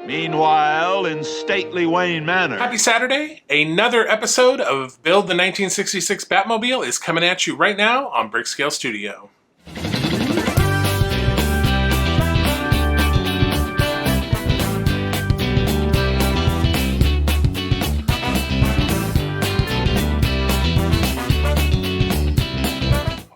Meanwhile, in stately Wayne Manor. Happy Saturday! Another episode of Build the 1966 Batmobile is coming at you right now on Brickscale Studio.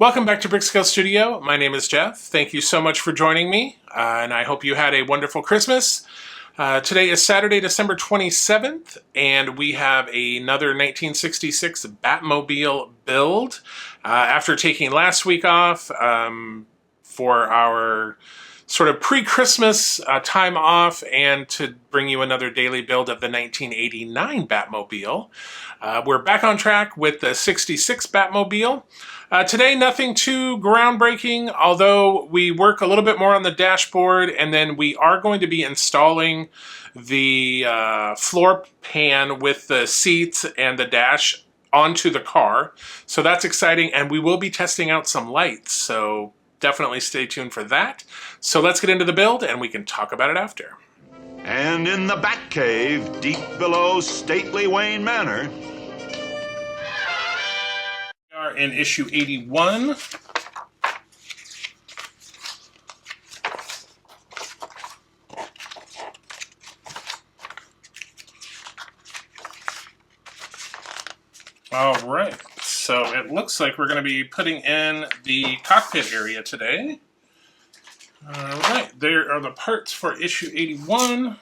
Welcome back to Brickscale Studio. My name is Jeff. Thank you so much for joining me, and I hope you had a wonderful Christmas. Today is Saturday, December 27th, and we have another 1966 Batmobile build. After taking last week off for our sort of pre-Christmas time off and to bring you another daily build of the 1989 Batmobile, we're back on track with the 66 Batmobile. Today, nothing too groundbreaking, although we work a little bit more on the dashboard, and then we are going to be installing the floor pan with the seats and the dash onto the car. So that's exciting, and we will be testing out some lights, so definitely stay tuned for that. So let's get into the build, and we can talk about it after. And in the Batcave, deep below stately Wayne Manor, In issue 81. All right, so it looks like we're going to be putting in the cockpit area today. All right, there are the parts for issue 81.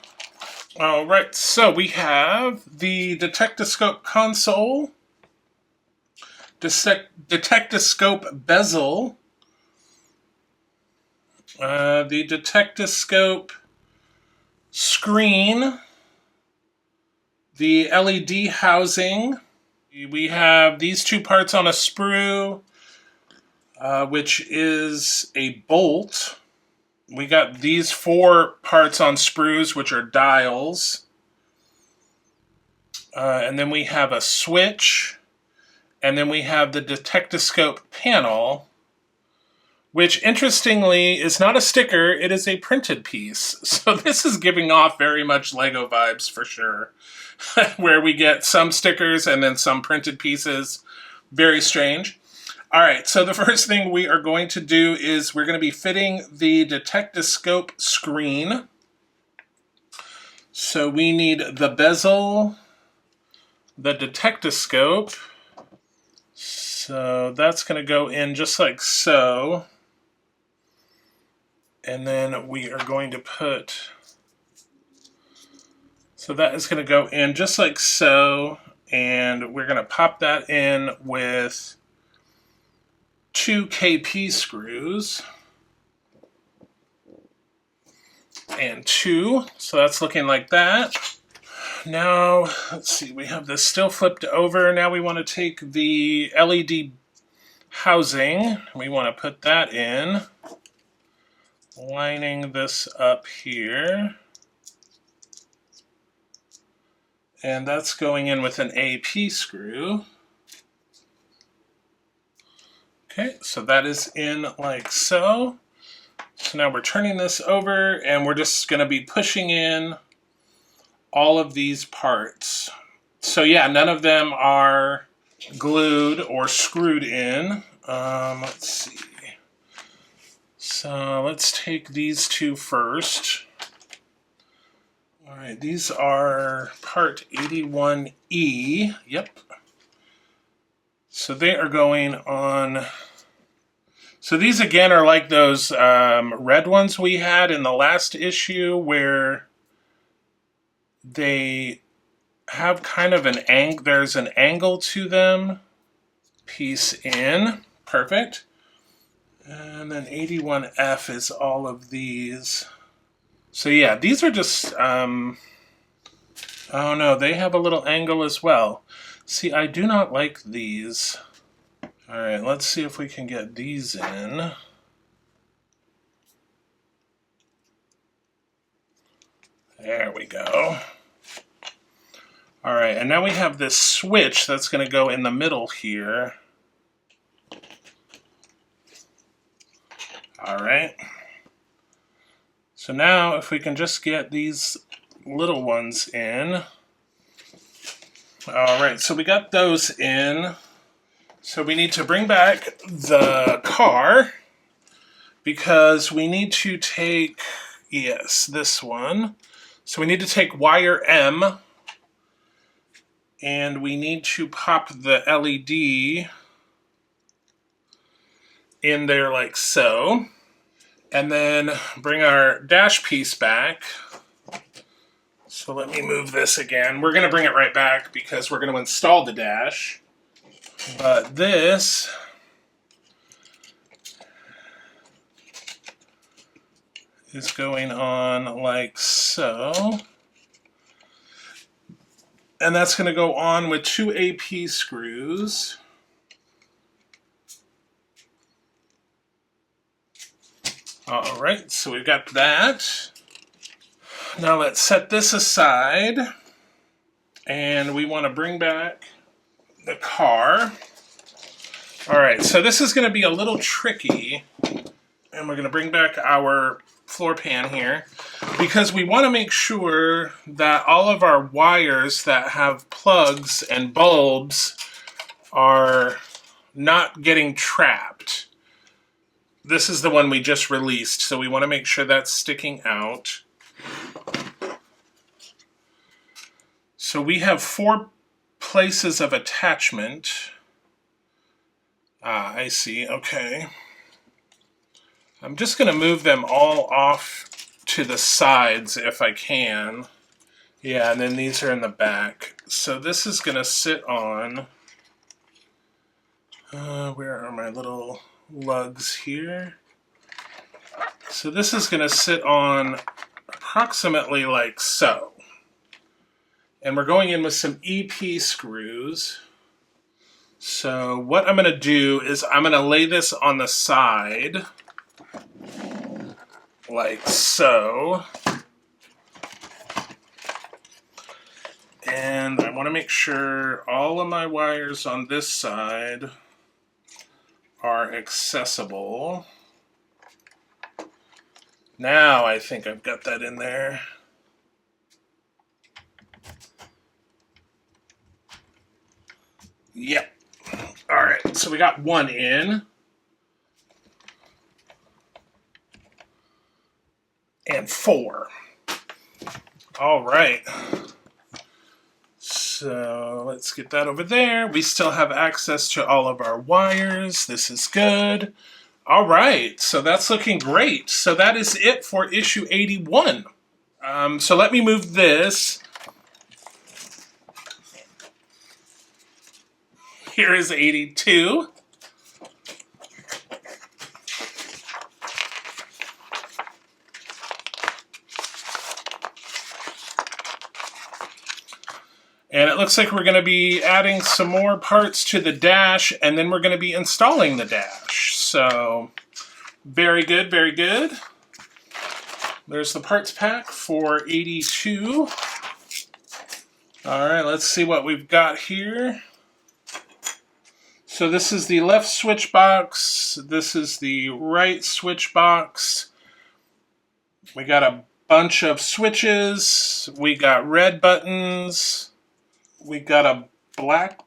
All right, so we have the detectoscope console, detectoscope bezel, the detectoscope screen, the LED housing. We have these two parts on a sprue, which is a bolt. We got these four parts on sprues, which are dials. And then we have a switch. And then we have the detectoscope panel, which interestingly is not a sticker, it is a printed piece. So this is giving off very much Lego vibes for sure, where we get some stickers and then some printed pieces. Very strange. All right, so the first thing we are going to do is we're going to be fitting the detectoscope screen. So we need the bezel, the detectoscope. So that's going to go in just like so. And then we are going to put, so that is going to go in just like so. And we're going to pop that in with 2 KP screws. And 2, so that's looking like that. Now, let's see, we have this still flipped over. Now we want to take the LED housing. We want to put that in, lining this up here. And that's going in with an AP screw. Okay, so that is in like so. So now we're turning this over, and we're just going to be pushing in all of these parts. So yeah, none of them are glued or screwed in. Let's see. So let's take these two first. All right, these are part 81E. Yep. So they are going on. So these again are like those red ones we had in the last issue where they have kind of an angle, there's an angle to them. Piece in, perfect. And then 81F is all of these. So yeah, these are just, oh no, they have a little angle as well. See, I do not like these. All right, let's see if we can get these in. There we go. All right, and now we have this switch that's going to go in the middle here. All right. So now if we can just get these little ones in. All right, so we got those in. So we need to bring back the car because we need to take, yes, this one. So we need to take wire M and we need to pop the LED in there like so. And then bring our dash piece back. So let me move this again. We're going to bring it right back because we're going to install the dash. But this is going on like so. And that's going to go on with 2 AP screws. All right, so we've got that. Now let's set this aside. And we want to bring back the car. All right, so this is going to be a little tricky. And we're going to bring back our floor pan here because we want to make sure that all of our wires that have plugs and bulbs are not getting trapped. This is the one we just released, so we want to make sure that's sticking out. So we have 4 places of attachment. Ah, I see, okay. I'm just going to move them all off to the sides if I can. Yeah, and then these are in the back. So this is going to sit on... where are my little lugs here? So this is going to sit on approximately like so. And we're going in with some EP screws. So what I'm going to do is I'm going to lay this on the side like so. And I want to make sure all of my wires on this side are accessible. Now I think I've got that in there. Yep. All right, so we got 1 in. And 4. All right. So let's get that over there. We still have access to all of our wires. This is good. All right, so that's looking great. So that is it for issue 81. So let me move this. Here is 82. And it looks like we're going to be adding some more parts to the dash, and then we're going to be installing the dash. So, very good, very good. There's the parts pack for 82. All right, let's see what we've got here. So this is the left switch box. This is the right switch box. We got a bunch of switches. We got red buttons. We got a black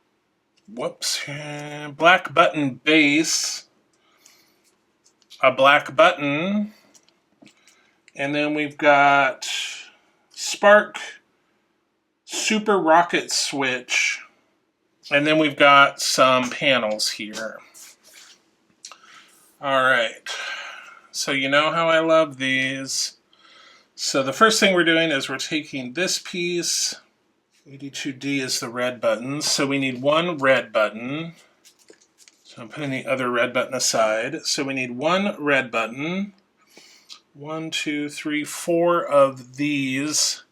button base, a black button, and then we've got spark, super rocket switch, and then we've got some panels here. All right, so you know how I love these. So the first thing we're doing is we're taking this piece. 82D is the red button, so we need 1 red button. So I'm putting the other red button aside. So we need 1 red button. 1, 2, 3, 4 of these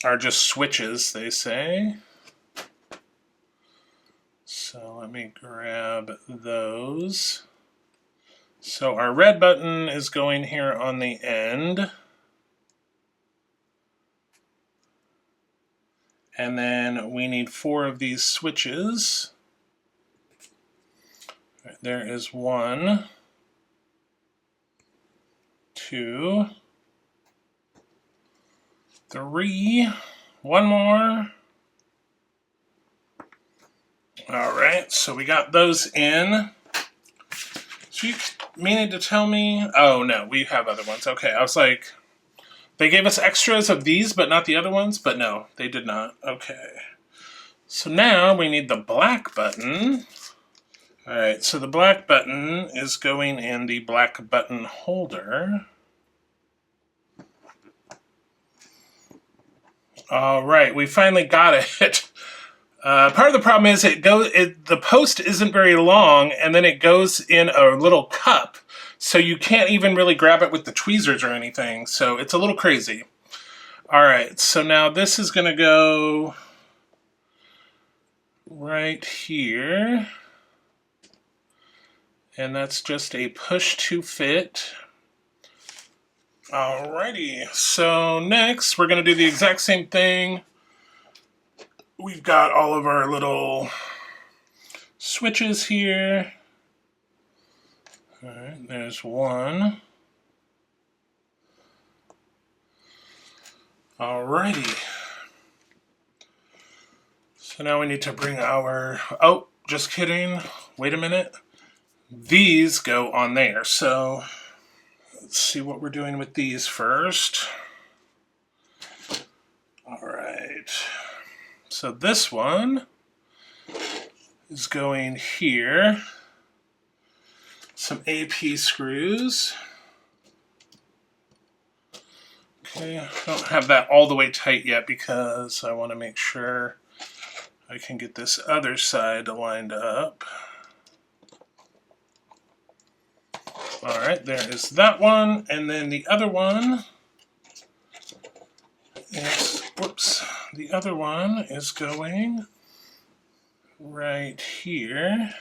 are just switches, they say. So let me grab those. So our red button is going here on the end. And then we need 4 of these switches. There is 1, 2, 3. One more. All right, so we got those in. So you meaning to tell me? Oh, no, we have other ones. Okay, I was like, they gave us extras of these, but not the other ones? But no, they did not. Okay. So now we need the black button. All right, so the black button is going in the black button holder. All right, we finally got it. Part of the problem is the post isn't very long, and then it goes in a little cup, so you can't even really grab it with the tweezers or anything, so it's a little crazy. All right, so now this is going to go right here, and that's just a push to fit. Alrighty, so next we're going to do the exact same thing. We've got all of our little switches here. All right, there's one. Alrighty. So now we need to bring our, oh, just kidding. Wait a minute. These go on there. So let's see what we're doing with these first. All right. So this one is going here. Some AP screws. Okay, I don't have that all the way tight yet because I want to make sure I can get this other side lined up. All right, there is that one, and then the other one is, whoops, the other one is going right here.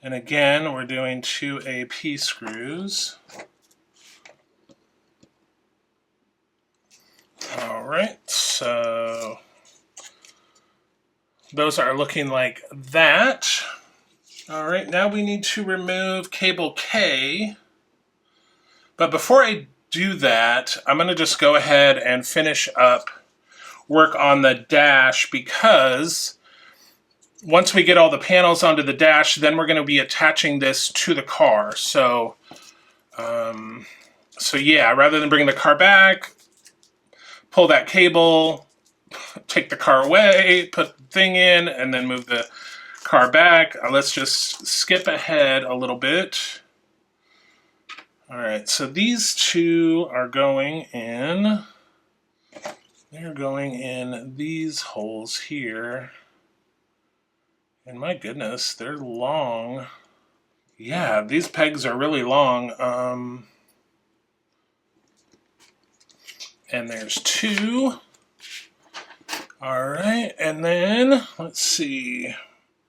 And again, we're doing 2 AP screws. All right, so those are looking like that. All right, now we need to remove cable K. But before I do that, I'm going to just go ahead and finish up work on the dash, because once we get all the panels onto the dash, then we're going to be attaching this to the car. So yeah, rather than bringing the car back, pull that cable, take the car away, put the thing in, and then move the car back. Let's just skip ahead a little bit. All right, so these two are going in. They're going in these holes here. And my goodness, they're long. Yeah, these pegs are really long. And there's 2. All right, and then let's see.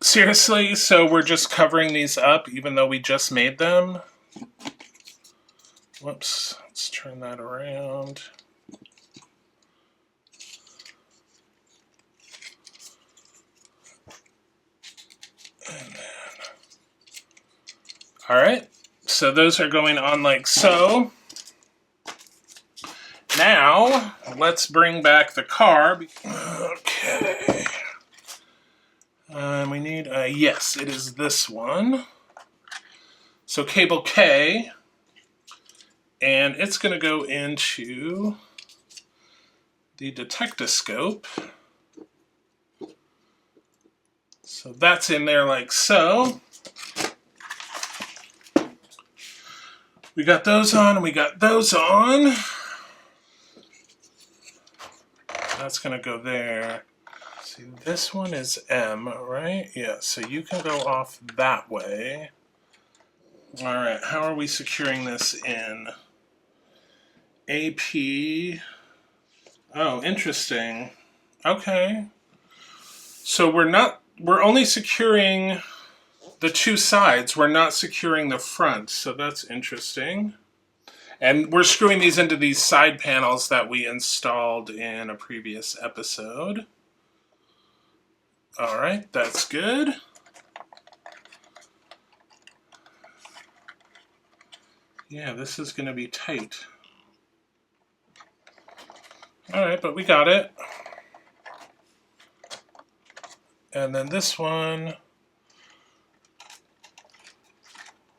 Seriously, so we're just covering these up even though we just made them? Whoops, let's turn that around. And then, all right, so those are going on like so. Now, let's bring back the car. Okay. We need, yes, it is this one. So cable K, and it's going to go into the detectoscope. So that's in there like so. We got those on, and we got those on. That's going to go there. See, this one is M, right? Yeah, so you can go off that way. All right, how are we securing this in? AP. Oh, interesting. Okay. So we're only securing the 2 sides. We're not securing the front, so that's interesting. And we're screwing these into these side panels that we installed in a previous episode. All right, that's good. Yeah, this is going to be tight. Alright, but we got it. And then this one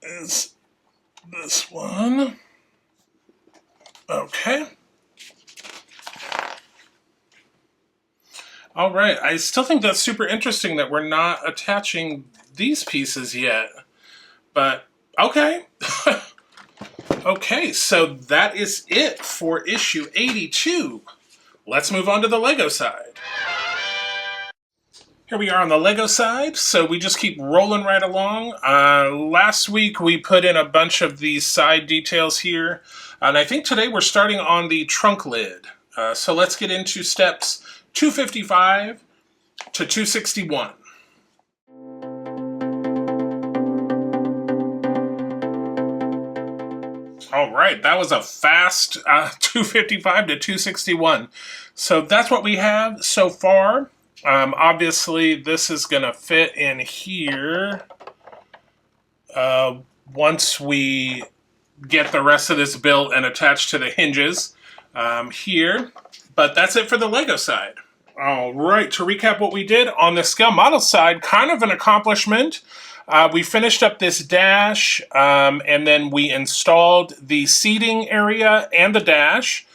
is this one. Okay. Alright, I still think that's super interesting that we're not attaching these pieces yet. But, okay. Okay, so that is it for issue 82. Let's move on to the Lego side. Here we are on the Lego side, so we just keep rolling right along. Last week we put in a bunch of these side details here, and I think today we're starting on the trunk lid. So let's get into steps 255 to 261. All right, that was a fast 255 to 261. So that's what we have so far. Obviously, this is going to fit in here once we get the rest of this built and attached to the hinges here. But that's it for the Lego side. All right, to recap what we did on the scale model side, kind of an accomplishment. We finished up this dash, and then we installed the seating area and the dash.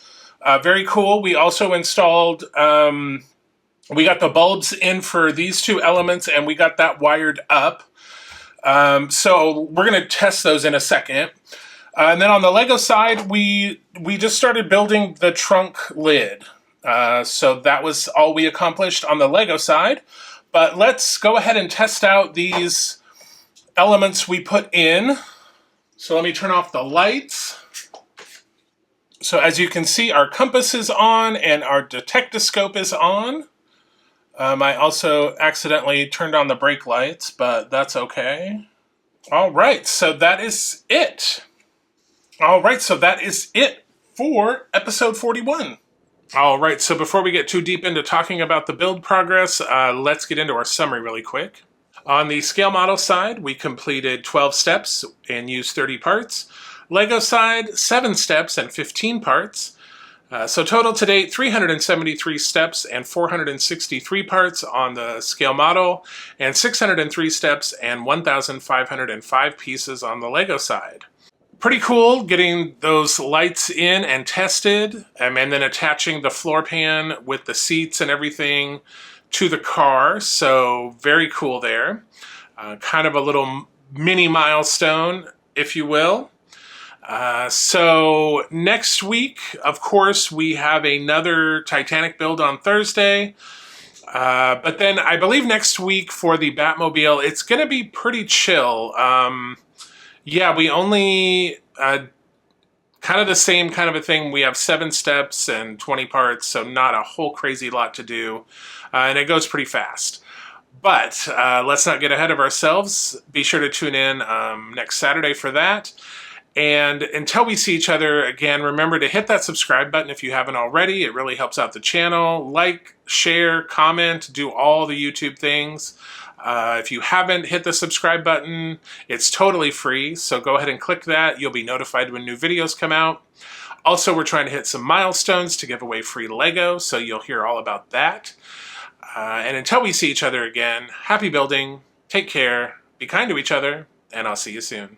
Very cool. We also installed, we got the bulbs in for these two elements, and we got that wired up. So we're going to test those in a second. And then on the Lego side, we just started building the trunk lid. So that was all we accomplished on the Lego side. But let's go ahead and test out these elements we put in. So let me turn off the lights. So as you can see, our compass is on and our detectoscope is on. I also accidentally turned on the brake lights, but that's okay. All right, so that is it. All right, so that is it for episode 41. All right, so before we get too deep into talking about the build progress, let's get into our summary really quick. On the scale model side, we completed 12 steps and used 30 parts. Lego side, 7 steps and 15 parts. So total to date, 373 steps and 463 parts on the scale model, and 603 steps and 1,505 pieces on the Lego side. Pretty cool getting those lights in and tested, and then attaching the floor pan with the seats and everything to the car, so very cool there. Kind of a little mini milestone, if you will. So next week, of course, we have another Titanic build on Thursday. But then I believe next week for the Batmobile, it's going to be pretty chill. Yeah, we only... kind of the same kind of a thing. We have 7 steps and 20 parts, so not a whole crazy lot to do. And it goes pretty fast. But let's not get ahead of ourselves. Be sure to tune in next Saturday for that. And until we see each other again, remember to hit that subscribe button if you haven't already. It really helps out the channel. Like, share, comment, do all the YouTube things. If you haven't hit the subscribe button, it's totally free, so go ahead and click that. You'll be notified when new videos come out. Also, we're trying to hit some milestones to give away free Lego, so you'll hear all about that. And until we see each other again, happy building, take care, be kind to each other, and I'll see you soon.